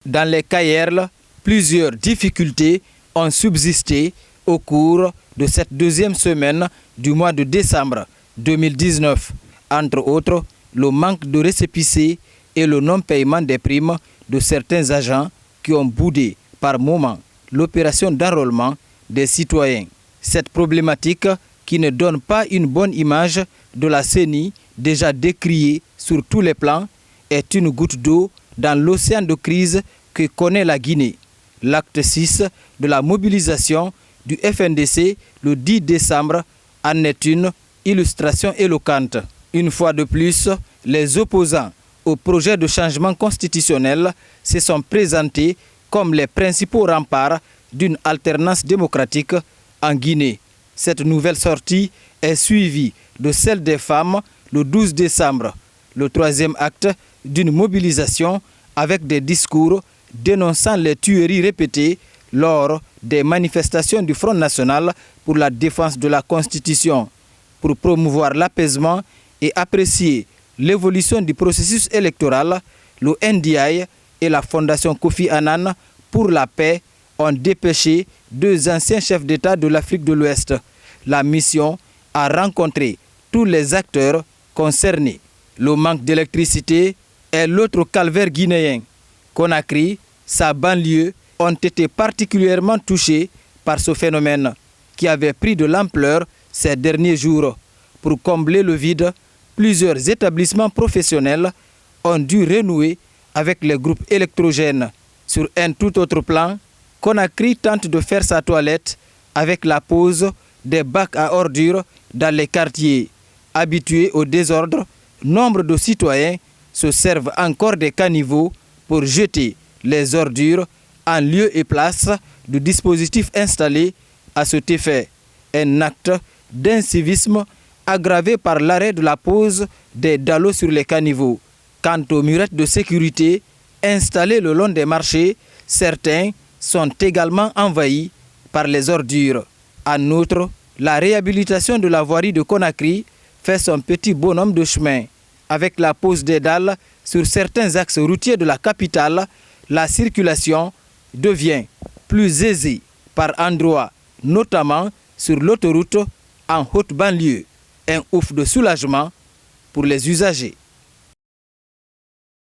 Dans les Cayerles, plusieurs difficultés ont subsisté au cours de cette deuxième semaine du mois de décembre 2019. Entre autres, le manque de récépissés et le non-paiement des primes de certains agents qui ont boudé par moment l'opération d'enrôlement des citoyens. Cette problématique qui ne donne pas une bonne image de la CENI, déjà décriée sur tous les plans, est une goutte d'eau dans l'océan de crise que connaît la Guinée. L'acte 6 de la mobilisation du FNDC le 10 décembre en est une illustration éloquente. Une fois de plus, les opposants au projet de changement constitutionnel se sont présentés comme les principaux remparts d'une alternance démocratique en Guinée. Cette nouvelle sortie est suivie de celle des femmes le 12 décembre, le troisième acte d'une mobilisation avec des discours dénonçant les tueries répétées lors des manifestations du Front national pour la défense de la Constitution. Pour promouvoir l'apaisement et apprécier l'évolution du processus électoral, le NDI et la Fondation Kofi Annan pour la paix ont dépêché 2 anciens chefs d'État de l'Afrique de l'Ouest. La mission a rencontré tous les acteurs concernés. Le manque d'électricité est l'autre calvaire guinéen. Conakry, sa banlieue ont été particulièrement touchés par ce phénomène qui avait pris de l'ampleur ces derniers jours. Pour combler le vide, plusieurs établissements professionnels ont dû renouer avec les groupes électrogènes. Sur un tout autre plan, Conakry tente de faire sa toilette avec la pose des bacs à ordures dans les quartiers. Habitués au désordre, nombre de citoyens se servent encore des caniveaux pour jeter les ordures en lieu et place du dispositif installé à cet effet. Un acte d'incivisme aggravé par l'arrêt de la pose des dallos sur les caniveaux. Quant aux murettes de sécurité installées le long des marchés, certains sont également envahis par les ordures. En outre, la réhabilitation de la voirie de Conakry fait son petit bonhomme de chemin. Avec la pose des dalles sur certains axes routiers de la capitale, la circulation devient plus aisée par endroits, notamment sur l'autoroute en haute banlieue. Un ouf de soulagement pour les usagers.